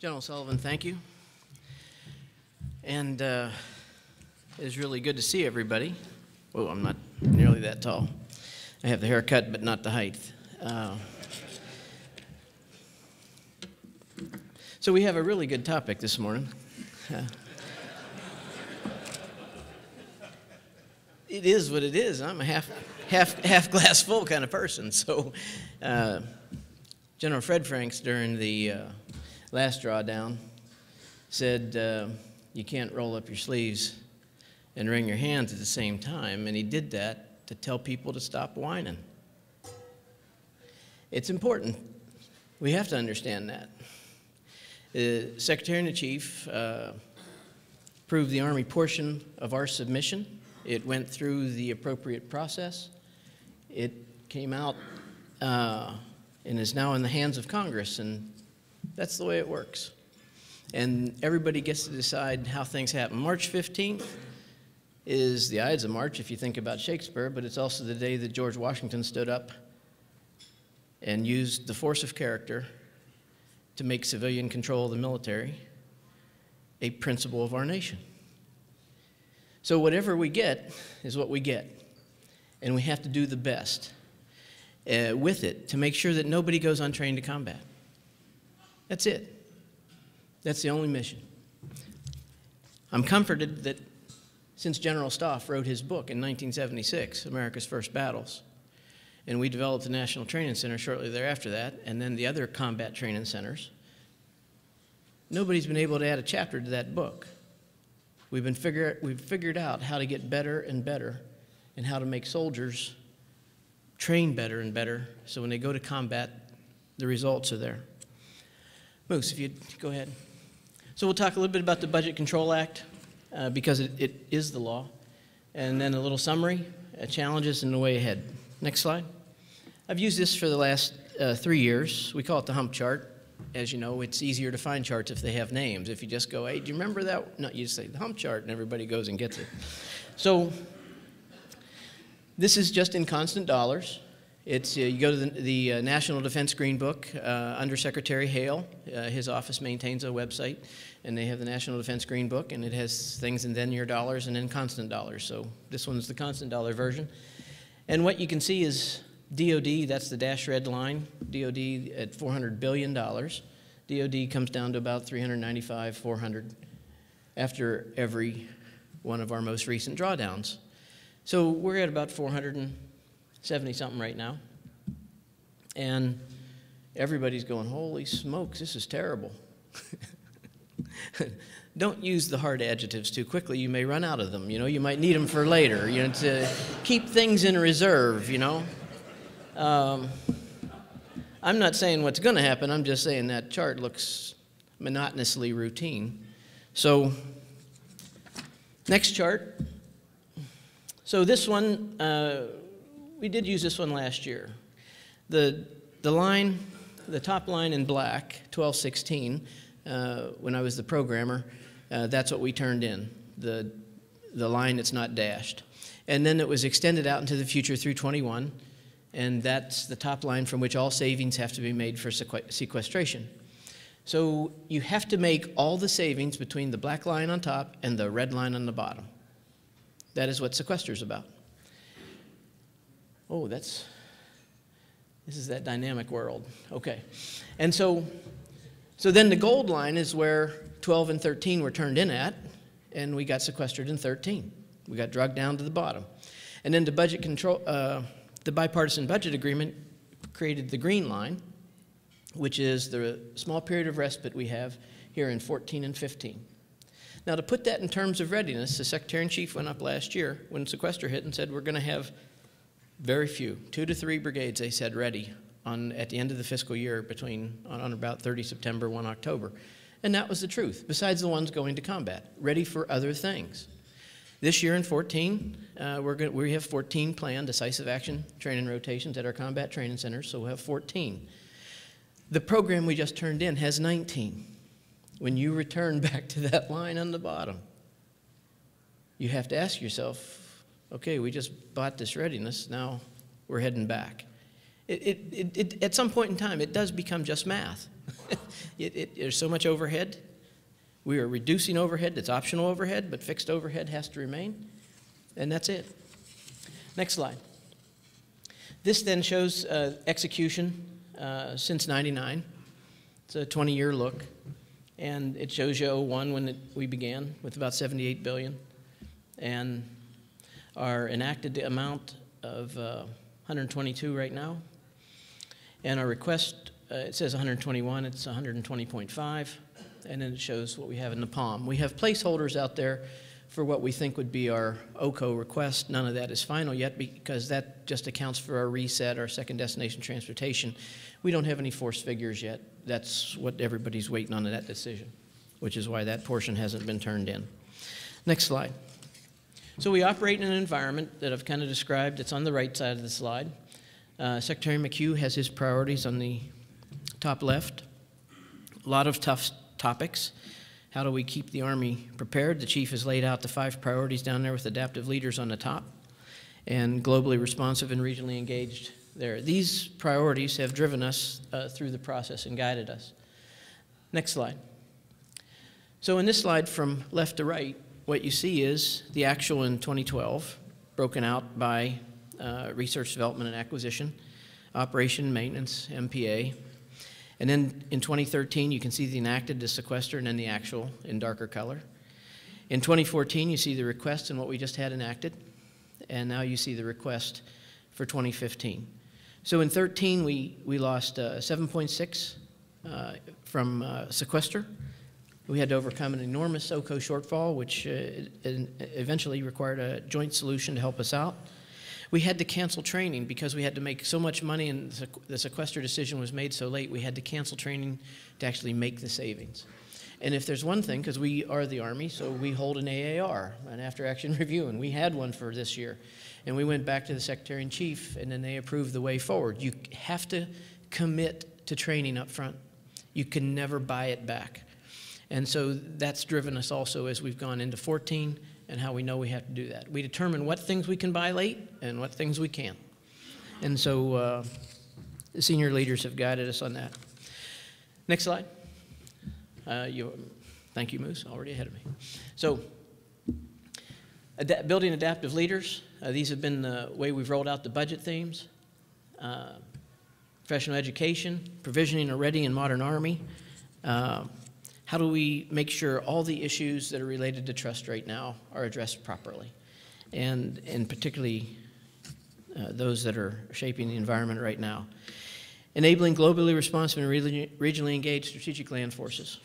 General Sullivan, thank you. And it is really good to see everybody. Whoa, I'm not nearly that tall. I have the haircut, but not the height. So we have a really good topic this morning. It is what it is. I'm a half glass full kind of person. So General Fred Franks during the last drawdown said you can't roll up your sleeves and wring your hands at the same time, and he did that to tell people to stop whining. It's important. We have to understand that. The Secretary-in-Chief approved the Army portion of our submission. It went through the appropriate process. It came out and is now in the hands of Congress, and that's the way it works. And everybody gets to decide how things happen. March 15th is the Ides of March, if you think about Shakespeare, but it's also the day that George Washington stood up and used the force of character to make civilian control of the military a principle of our nation. So whatever we get is what we get, and we have to do the best with it to make sure that nobody goes untrained to combat. That's it. That's the only mission. I'm comforted that since General Stoff wrote his book in 1976, America's First Battles, and we developed the National Training Center shortly thereafter that, and then the other combat training centers, nobody's been able to add a chapter to that book. We've figured out how to get better and better and how to make soldiers train better and better so when they go to combat, the results are there. Moose, if you'd go ahead. So we'll talk a little bit about the Budget Control Act because it is the law, and then a little summary, challenges, and the way ahead. Next slide. I've used this for the last 3 years. We call it the hump chart. As you know, it's easier to find charts if they have names. If you just go, hey, do you remember that? No, you just say the hump chart, and everybody goes and gets it. So this is just in constant dollars. It's, you go to the National Defense Green Book, Under Secretary Hale, his office maintains a website, and they have the National Defense Green Book, and it has things in then-year dollars and in constant dollars. So this one's the constant dollar version. And what you can see is DOD, that's the dash red line, DOD at $400 billion. DOD comes down to about 395, 400 after every one of our most recent drawdowns. So we're at about 470-something right now. And everybody's going, holy smokes, this is terrible. Don't use the hard adjectives too quickly. You may run out of them. You know, you might need them for later, you know, to keep things in reserve, you know. I'm not saying what's going to happen. I'm just saying that chart looks monotonously routine. So next chart. So this one, we did use this one last year. The line, the top line in black, 1216, when I was the programmer, that's what we turned in, the line that's not dashed. And then it was extended out into the future through 21, and that's the top line from which all savings have to be made for sequestration. So you have to make all the savings between the black line on top and the red line on the bottom. That is what Sequester is about. Oh, this is that dynamic world. Okay. And so then the gold line is where 12 and 13 were turned in at, and we got sequestered in 13. We got drugged down to the bottom. And then the budget control, the bipartisan budget agreement created the green line, which is the small period of respite we have here in 14 and 15. Now, to put that in terms of readiness, the Secretary-in-Chief went up last year when Sequester hit and said we're going to have very few, 2 to 3 brigades, they said, ready at the end of the fiscal year on about 30 September, 1 October. And that was the truth, besides the ones going to combat, ready for other things. This year in 14, we have 14 planned decisive action training rotations at our combat training centers, so we'll have 14. The program we just turned in has 19. When you return back to that line on the bottom, you have to ask yourself, okay, we just bought this readiness, now we're heading back. At some point in time, it does become just math. There's so much overhead. We are reducing overhead. It's optional overhead, but fixed overhead has to remain. And that's it. Next slide. This then shows execution since '99. It's a 20-year look. And it shows you 01 when we began with about $78 billion. And our enacted amount of 122 right now. And our request, it says 121, it's 120.5. And then it shows what we have in the POM. We have placeholders out there for what we think would be our OCO request. None of that is final yet because that just accounts for our reset, our second destination transportation. We don't have any force figures yet. That's what everybody's waiting on in that decision, which is why that portion hasn't been turned in. Next slide. So we operate in an environment that I've kind of described. It's on the right side of the slide. Secretary McHugh has his priorities on the top left. A lot of tough topics. How do we keep the Army prepared? The Chief has laid out the 5 priorities down there with adaptive leaders on the top and globally responsive and regionally engaged there. These priorities have driven us through the process and guided us. Next slide. So in this slide from left to right, what you see is the actual in 2012, broken out by research, development, and acquisition, operation, maintenance, MPA. And then in 2013, you can see the enacted, the sequester, and then the actual in darker color. In 2014, you see the request and what we just had enacted. And now you see the request for 2015. So in 13, we lost 7.6 from sequester. We had to overcome an enormous OCO shortfall, which eventually required a joint solution to help us out. We had to cancel training because we had to make so much money and the sequester decision was made so late, we had to cancel training to actually make the savings. And if there's one thing, because we are the Army, so we hold an AAR, an after-action review, and we had one for this year. And we went back to the Secretary-in-Chief, and then they approved the way forward. You have to commit to training up front. You can never buy it back. And so that's driven us also as we've gone into 14 and how we know we have to do that. We determine what things we can buy late and what things we can't. And so the senior leaders have guided us on that. Next slide. Thank you, Moose, already ahead of me. So building adaptive leaders. These have been the way we've rolled out the budget themes. Professional education, provisioning a ready and modern Army. How do we make sure all the issues that are related to trust right now are addressed properly? And particularly those that are shaping the environment right now. Enabling globally responsive and regionally engaged strategic land forces.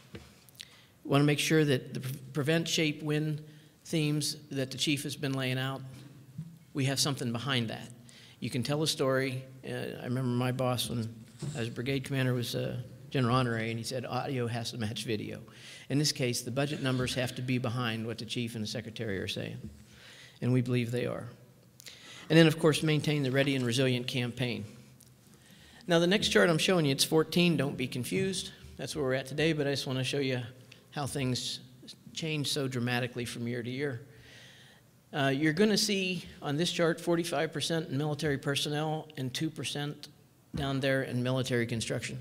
We want to make sure that the prevent, shape, win themes that the Chief has been laying out, we have something behind that. You can tell a story. I remember my boss when I was brigade commander was General Honorary, and he said audio has to match video. In this case, the budget numbers have to be behind what the Chief and the Secretary are saying, and we believe they are. And then, of course, maintain the ready and resilient campaign. Now, the next chart I'm showing you, it's 14. Don't be confused. That's where we're at today, but I just want to show you how things change so dramatically from year to year. You're going to see on this chart 45% in military personnel and 2% down there in military construction.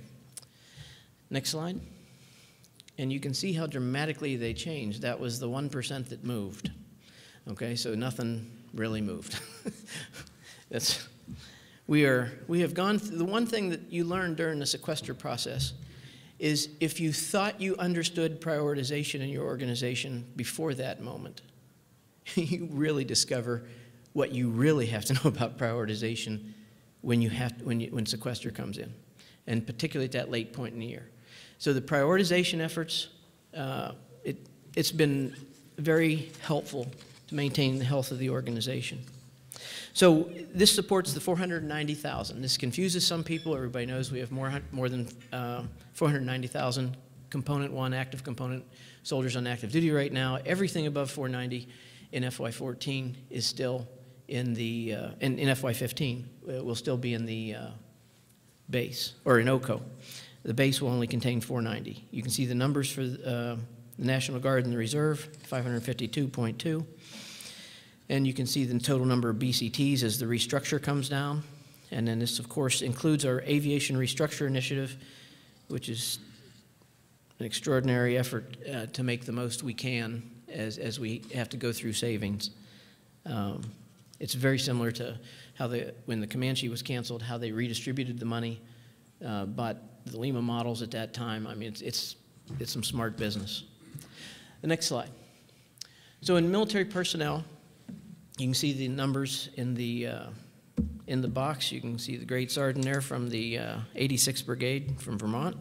Next slide. And you can see how dramatically they changed. That was the 1% that moved. Okay, so nothing really moved. We have gone through, the one thing that you learned during the sequester process is if you thought you understood prioritization in your organization before that moment, you really discover what you really have to know about prioritization when sequester comes in, and particularly at that late point in the year. So the prioritization efforts, it's been very helpful to maintain the health of the organization. So this supports the 490,000. This confuses some people. Everybody knows we have more than 490,000 Component 1 active component soldiers on active duty right now. Everything above 490 in FY14 is still in the, in FY15, will still be in the base, or in OCO. The base will only contain 490. You can see the numbers for the National Guard and the Reserve, 552.2. And you can see the total number of BCTs as the restructure comes down. And then this, of course, includes our Aviation Restructure Initiative, which is an extraordinary effort to make the most we can as we have to go through savings. It's very similar to how when the Comanche was canceled, how they redistributed the money, but the Lima models at that time, I mean, it's some smart business. The next slide. So in military personnel, you can see the numbers in the box. You can see the grade sergeant there from the 86th Brigade from Vermont.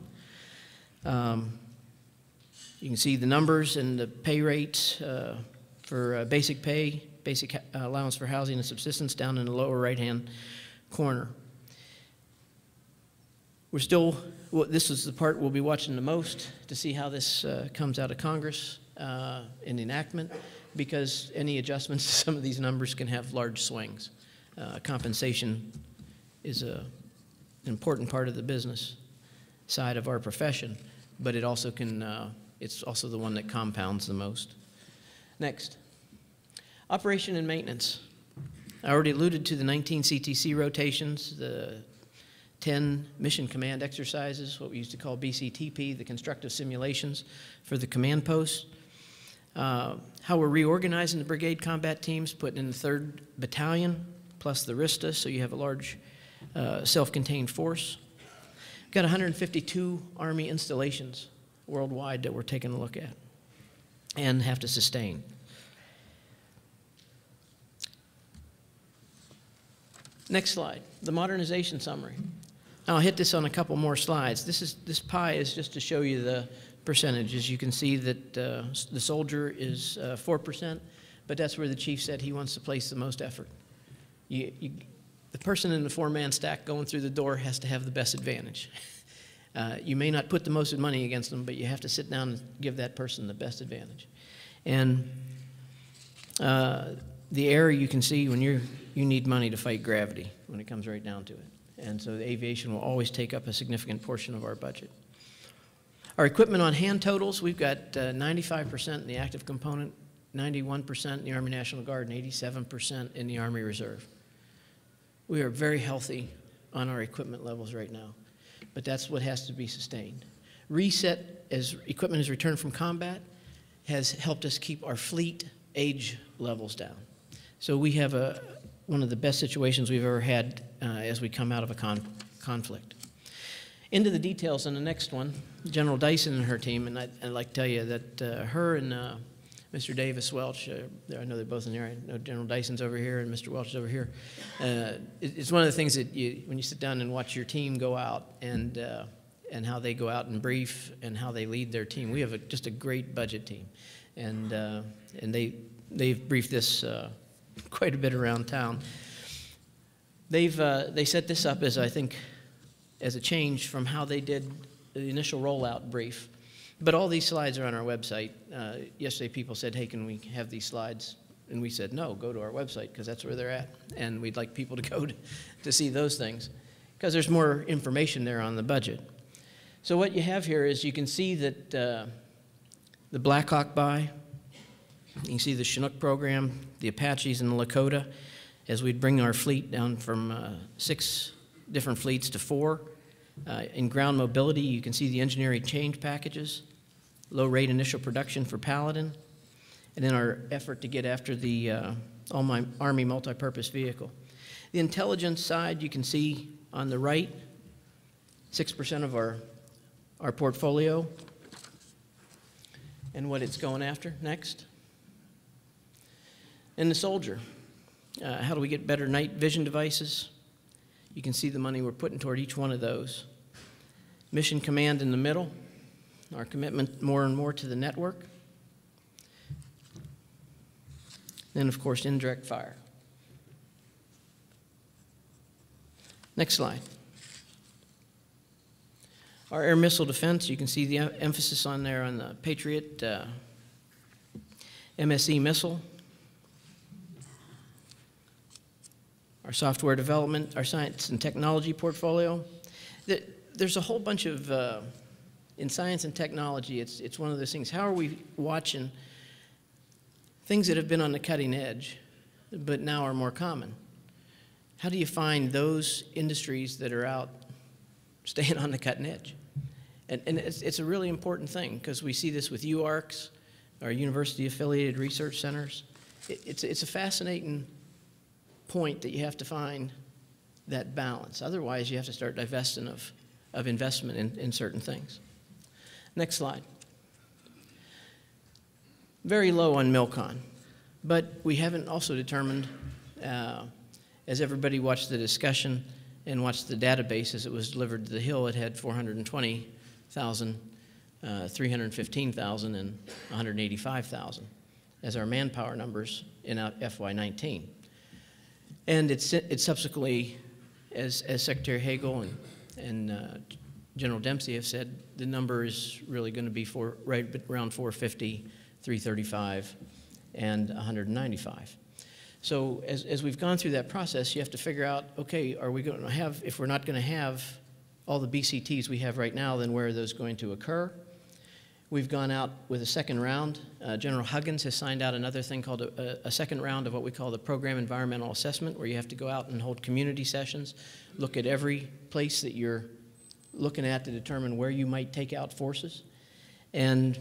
You can see the numbers and the pay rates for basic pay, basic allowance for housing and subsistence down in the lower right-hand corner. We're still, well, this is the part we'll be watching the most to see how this comes out of Congress in enactment, because any adjustments to some of these numbers can have large swings. Compensation is an important part of the business side of our profession, but it also can, it's also the one that compounds the most. Next. Operation and maintenance. I already alluded to the 19 CTC rotations, the 10 mission command exercises, what we used to call BCTP, the constructive simulations for the command posts. How we're reorganizing the brigade combat teams, putting in the 3rd Battalion, plus the RISTA, so you have a large self-contained force. We've got 152 Army installations worldwide that we're taking a look at and have to sustain. Next slide, the modernization summary. I'll hit this on a couple more slides. This pie is just to show you the percentages. You can see that the soldier is 4%, but that's where the chief said he wants to place the most effort. The person in the 4-man stack going through the door has to have the best advantage. You may not put the most money against them, but you have to sit down and give that person the best advantage. And the error you can see when you need money to fight gravity when it comes right down to it. And so the aviation will always take up a significant portion of our budget. Our equipment on hand totals, we've got 95% in the active component, 91% in the Army National Guard, and 87% in the Army Reserve. We are very healthy on our equipment levels right now, but that's what has to be sustained. Reset, as equipment is returned from combat, has helped us keep our fleet age levels down. So we have one of the best situations we've ever had as we come out of a conflict. Into the details on the next one, General Dyson and her team, and I'd like to tell you that her and Mr. Davis Welch, I know they're both in there, I know General Dyson's over here and Mr. Welch is over here. It's one of the things that when you sit down and watch your team go out and how they go out and brief and how they lead their team. We have just a great budget team, and they've briefed this quite a bit around town. They set this up as, I think, as a change from how they did the initial rollout brief. But all these slides are on our website. Yesterday people said, hey, can we have these slides? And we said, no, go to our website, because that's where they're at. And we'd like people to go to see those things, because there's more information there on the budget. So what you have here is you can see that the Black Hawk buy, you can see the Chinook program, the Apaches and the Lakota, as we'd bring our fleet down from 6 different fleets to 4. In ground mobility, you can see the engineering change packages, low rate initial production for Paladin, and then our effort to get after the Army multi-purpose vehicle. The intelligence side, you can see on the right, 6% of our portfolio and what it's going after. Next. And the soldier, how do we get better night vision devices? You can see the money we're putting toward each one of those. Mission command in the middle, our commitment more and more to the network. Then, of course, indirect fire. Next slide. Our air missile defense, you can see the emphasis on there on the Patriot MSE missile. Our software development, our science and technology portfolio. There's a whole bunch of, in science and technology, it's one of those things. How are we watching things that have been on the cutting edge, but now are more common? How do you find those industries that are out staying on the cutting edge? And it's a really important thing, because we see this with UARCs, our university-affiliated research centers. It's a fascinating point that you have to find that balance. Otherwise, you have to start divesting of investment in certain things. Next slide. Very low on MILCON, but we haven't also determined, as everybody watched the discussion and watched the database as it was delivered to the Hill, it had 420,000, 315,000, and 185,000 as our manpower numbers in FY19. And it subsequently, as Secretary Hagel and General Dempsey have said, the number is really going to be right around 450, 335, and 195. So as we've gone through that process, you have to figure out, okay, are we going to have, if we're not going to have all the BCTs we have right now, then where are those going to occur? We've gone out with a second round. General Huggins has signed out another thing called a second round of what we call the program environmental assessment, where you have to go out and hold community sessions, look at every place that you're looking at to determine where you might take out forces. And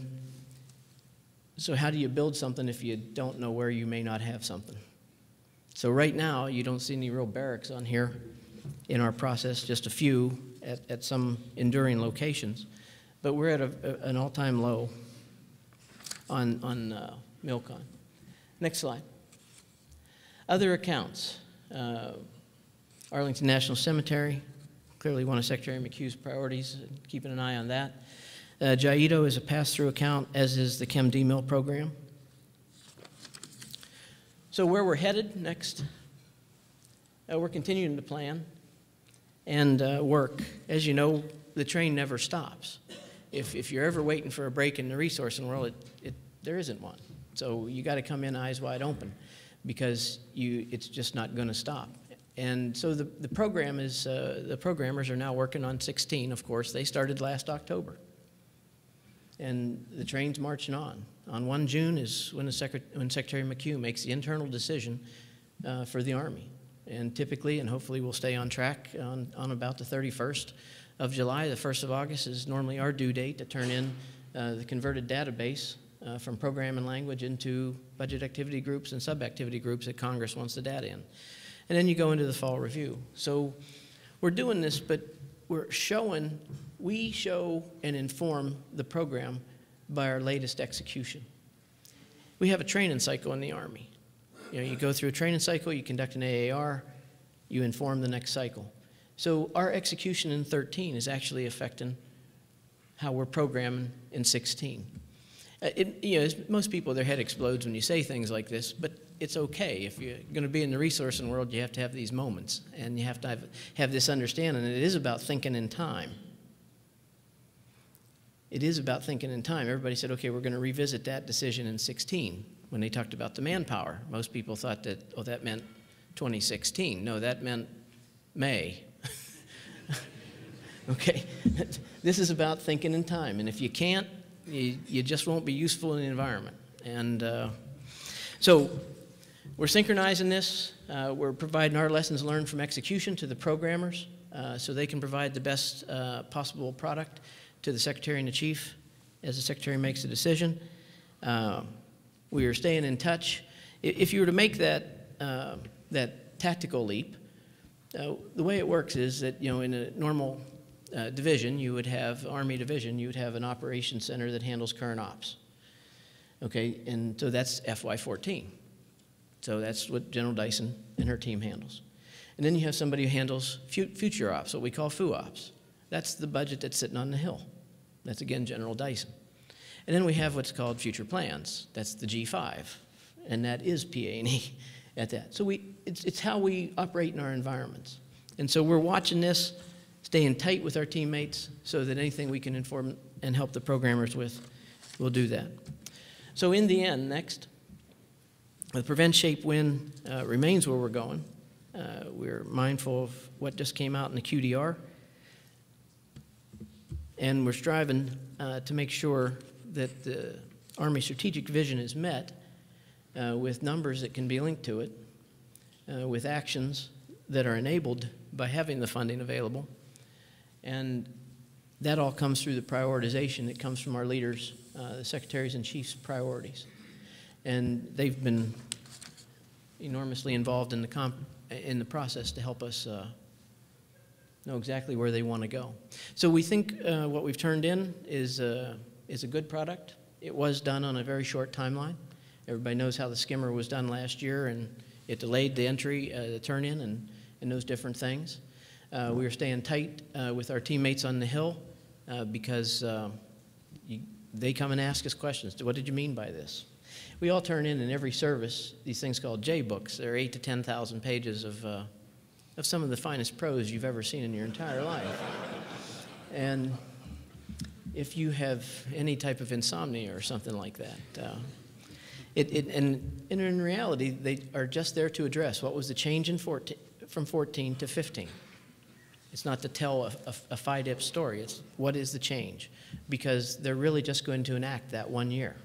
so how do you build something if you don't know where you may not have something? So right now, you don't see any real barracks on here in our process, just a few at some enduring locations. But we're at an all-time low on MILCON. Next slide. Other accounts. Arlington National Cemetery, clearly one of Secretary McHugh's priorities, keeping an eye on that. JIDO is a pass-through account, as is the ChemD Mill program. So where we're headed next, we're continuing to plan and work. As you know, the train never stops. If you're ever waiting for a break in the resourcing world, there isn't one. So you got to come in eyes wide open, because it's just not going to stop. And so the program is, the programmers are now working on 16, of course. They started last October. And the train's marching on. On 1 June is when Secretary McHugh makes the internal decision for the Army. And typically, and hopefully we'll stay on track, on about the 31st of July, the 1st of August is normally our due date to turn in the converted database from program and language into budget activity groups and sub-activity groups that Congress wants the data in. And then you go into the fall review. So we're doing this, but we show and inform the program by our latest execution. We have a training cycle in the Army. You go through a training cycle, you conduct an AAR, you inform the next cycle. So our execution in 13 is actually affecting how we're programming in 16. Most people, their head explodes when you say things like this, but it's okay. If you're going to be in the resourcing world, you have to have these moments, and you have to have this understanding. And it is about thinking in time. It is about thinking in time. Everybody said, okay, we're going to revisit that decision in 16 when they talked about the manpower. Most people thought that, oh, that meant 2016. No, that meant May. Okay, this is about thinking in time. And if you can't, you just won't be useful in the environment. And so we're synchronizing this. We're providing our lessons learned from execution to the programmers so they can provide the best possible product to the Secretary and the Chief as the Secretary makes a decision. We are staying in touch. If you were to make that tactical leap, the way it works is that, in a normal division, you would have, Army division, you would have an operations center that handles current ops. Okay, and so that's FY14. So that's what General Dyson and her team handles. And then you have somebody who handles future ops, what we call FU ops. That's the budget that's sitting on the Hill. That's, again, General Dyson. And then we have what's called future plans. That's the G5, and that is PA&E at that. So it's how we operate in our environments. And so we're watching this, staying tight with our teammates so that anything we can inform and help the programmers with, we'll do that. So in the end, next, the Prevent, Shape, Win remains where we're going. We're mindful of what just came out in the QDR. And we're striving to make sure that the Army strategic vision is met with numbers that can be linked to it, with actions that are enabled by having the funding available, and that all comes through the prioritization that comes from our leaders, the secretaries and chiefs' priorities. And they've been enormously involved in the process to help us know exactly where they want to go. So we think what we've turned in is a good product. It was done on a very short timeline. Everybody knows how the skimmer was done last year, and it delayed the entry, the turn-in, and those different things. We were staying tight with our teammates on the Hill because they come and ask us questions. What did you mean by this? We all turn in every service these things called J-books. They're 8,000 to 10,000 pages of some of the finest prose you've ever seen in your entire life. And if you have any type of insomnia or something like that, and in reality, they are just there to address what was the change from 14 to 15. It's not to tell a FIDIP story. It's what is the change, because they're really just going to enact that 1 year,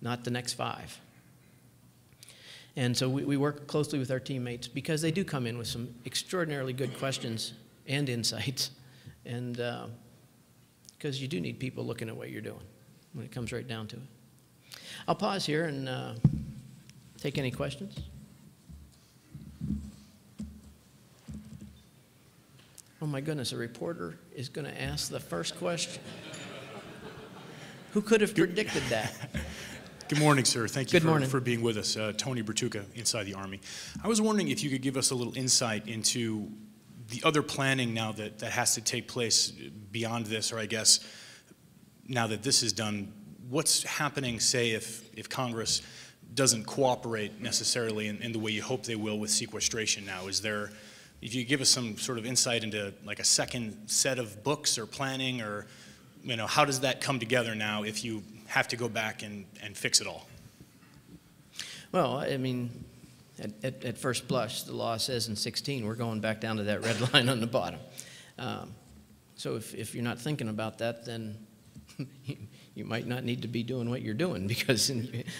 not the next 5. And so we work closely with our teammates because they do come in with some extraordinarily good questions and insights, and because you do need people looking at what you're doing when it comes right down to it. I'll pause here and take any questions. Oh my goodness, a reporter is going to ask the first question. Who could have predicted that? Good morning, sir. Thank you for being with us. Tony Bertuca, Inside the Army. I was wondering if you could give us a little insight into the other planning now that has to take place beyond this, or I guess now that this is done. What's happening, say, if Congress doesn't cooperate necessarily in the way you hope they will with sequestration now? Is there, if you give us some sort of insight into like a second set of books or planning, or how does that come together now if you have to go back and fix it all? Well, I mean, at first blush, the law says in 16 we're going back down to that red line on the bottom. So if you're not thinking about that, then you might not need to be doing what you're doing, because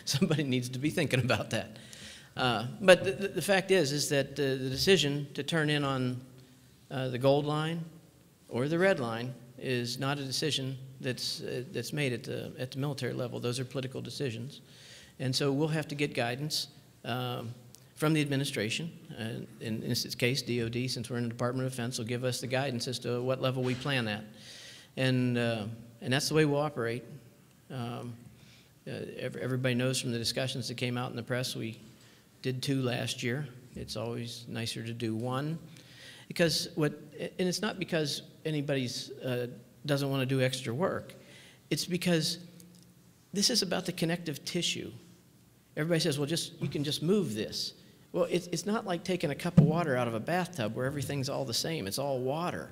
somebody needs to be thinking about that. But the fact is that the decision to turn in on the gold line or the red line is not a decision that's made at the military level. Those are political decisions. And so we'll have to get guidance from the administration. In this case, DOD, since we're in the Department of Defense, will give us the guidance as to what level we plan at. And that's the way we'll operate. Everybody knows from the discussions that came out in the press, we did 2 last year. It's always nicer to do 1. Because and it's not because anybody's doesn't want to do extra work. It's because this is about the connective tissue. Everybody says, well, you can just move this. Well, it's not like taking a cup of water out of a bathtub where everything's all the same. It's all water.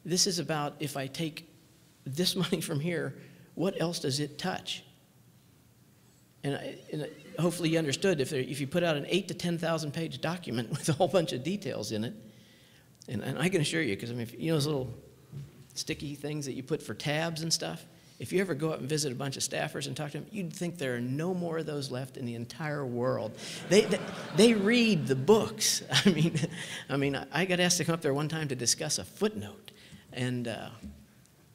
This is about, if I take this money from here, what else does it touch? And hopefully you understood, if you put out an 8,000 to 10,000 page document with a whole bunch of details in it, and I can assure you, because I mean, those little sticky things that you put for tabs and stuff, if you ever go up and visit a bunch of staffers and talk to them, you'd think there are no more of those left in the entire world. They read the books. I mean, I got asked to come up there one time to discuss a footnote, and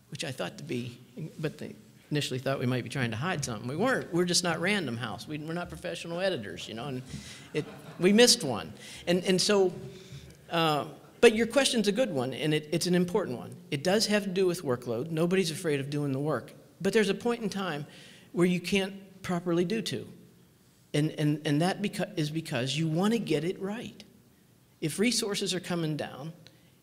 which I thought to be, but they initially thought we might be trying to hide something. We weren't. We're just not Random House. We're not professional editors, and we missed one. And so, but your question's a good one, and it's an important one. It does have to do with workload. Nobody's afraid of doing the work. But there's a point in time where you can't properly do 2. And that is because you want to get it right. If resources are coming down,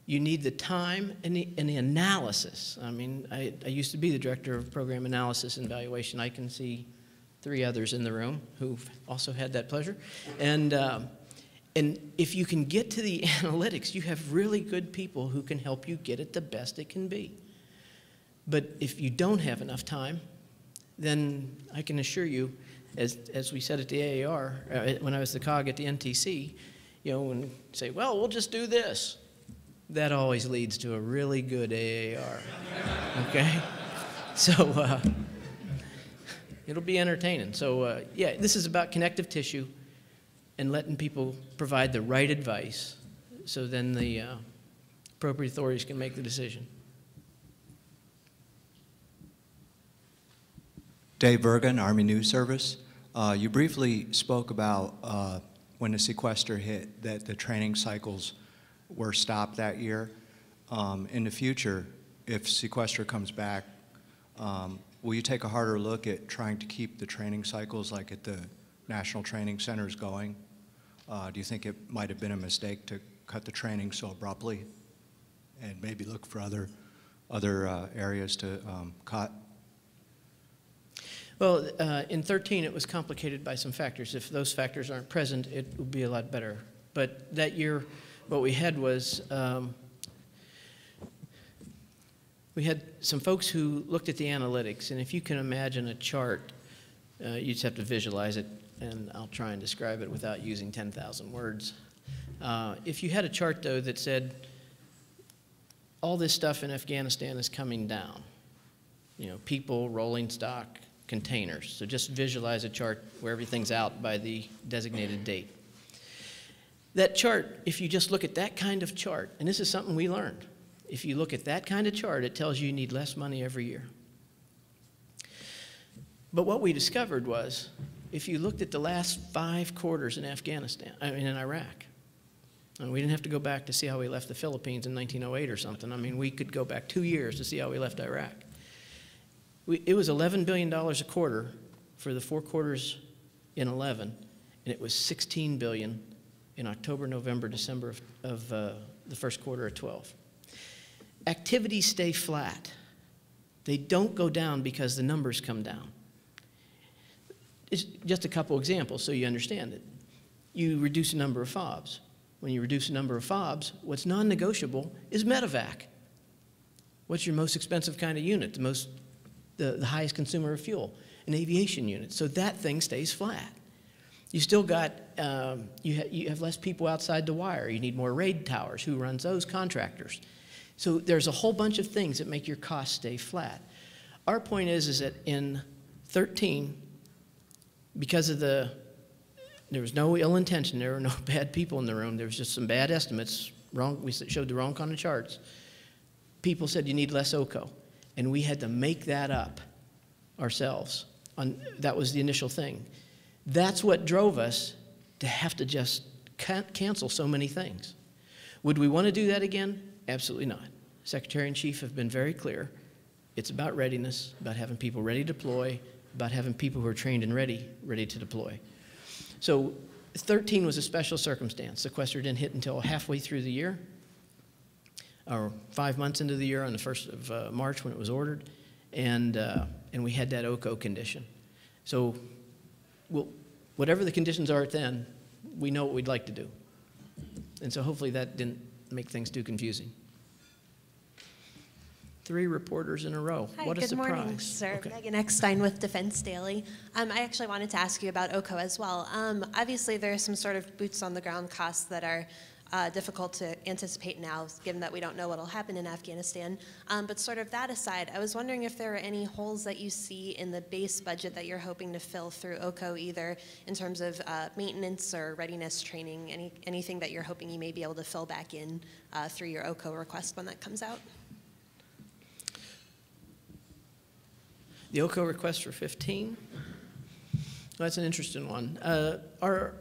you need the time and the analysis. I mean, I used to be the director of program analysis and evaluation. I can see 3 others in the room who've also had that pleasure. And if you can get to the analytics, you have really good people who can help you get it the best it can be. But if you don't have enough time, then I can assure you, as we said at the AAR, when I was the COG at the NTC, when we say, well, we'll just do this. That always leads to a really good AAR, okay? So it'll be entertaining. So yeah, this is about connective tissue and letting people provide the right advice, so then the appropriate authorities can make the decision. Dave Bergen, Army News Service. You briefly spoke about when the sequester hit that the training cycles were stopped that year. In the future, if sequester comes back, will you take a harder look at trying to keep the training cycles like at the National Training Centers going? Do you think it might have been a mistake to cut the training so abruptly and maybe look for other areas to cut? Well, in 13, it was complicated by some factors. If those factors aren't present, it would be a lot better. But that year, what we had was we had some folks who looked at the analytics, and if you can imagine a chart, you just have to visualize it, and I'll try and describe it without using 10,000 words. If you had a chart, though, that said, all this stuff in Afghanistan is coming down, you know, people, rolling stock, containers. So just visualize a chart where everything's out by the designated date. That chart, if you just look at that kind of chart, and this is something we learned, if you look at that kind of chart, it tells you need less money every year. But what we discovered was, if you looked at the last 5 quarters in in Iraq, and we didn't have to go back to see how we left the Philippines in 1908 or something. I mean, we could go back 2 years to see how we left Iraq. It was $11 billion a quarter for the 4 quarters in 11, and it was $16 billion in October, November, December of the first quarter of 12. Activities stay flat. They don't go down because the numbers come down. It's just a couple examples so you understand it. You reduce the number of FOBs. When you reduce the number of FOBs, what's non-negotiable is medevac. What's your most expensive kind of unit, the highest consumer of fuel? An aviation unit. So that thing stays flat. You still got, you have less people outside the wire. You need more raid towers. Who runs those? Contractors. So there's a whole bunch of things that make your costs stay flat. Our point is that in 13, because of there was no ill intention, there were no bad people in the room, there was just some bad estimates, we showed the wrong kind of charts. People said you need less OCO, and we had to make that up ourselves. That was the initial thing. That's what drove us to have to just cancel so many things. Would we want to do that again? Absolutely not. Secretary and Chief have been very clear. It's about readiness, about having people ready to deploy, about having people who are trained and ready to deploy. So 13 was a special circumstance. Sequester didn't hit until halfway through the year, or 5 months into the year on the 1st of March when it was ordered, and we had that OCO condition. So whatever the conditions are then, we know what we'd like to do. And so hopefully that didn't make things too confusing. 3 reporters in a row. Hi, what a surprise. Good morning, sir. Okay. Megan Eckstein with Defense Daily. I actually wanted to ask you about OCO as well. Obviously, there are some sort of boots-on-the-ground costs that are difficult to anticipate now, given that we don't know what will happen in Afghanistan. But sort of that aside, I was wondering if there are any holes that you see in the base budget that you're hoping to fill through OCO, either in terms of maintenance or readiness training, anything that you're hoping you may be able to fill back in through your OCO request when that comes out? The OCO request for 15? Well, that's an interesting one. Our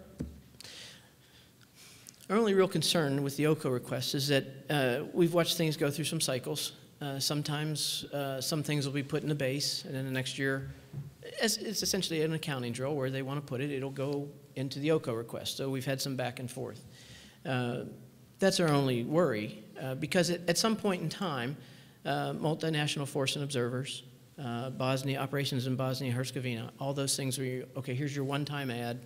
only real concern with the OCO request is that we've watched things go through some cycles. Sometimes some things will be put in the base, and then the next year, it's essentially an accounting drill where they want to put it, it'll go into the OCO request. So we've had some back and forth. That's our only worry, because at some point in time, multinational force and observers, Bosnia, operations in Bosnia-Herzegovina, all those things where you, okay, here's your one-time ad,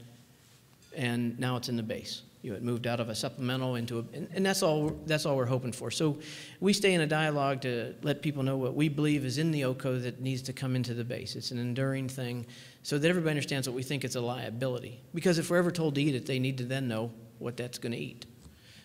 and now it's in the base. You know, it moved out of a supplemental into a, and that's all we're hoping for. So we stay in a dialogue to let people know what we believe is in the OCO that needs to come into the base. It's an enduring thing so that everybody understands what we think is a liability. Because if we're ever told to eat it, they need to then know what that's going to eat.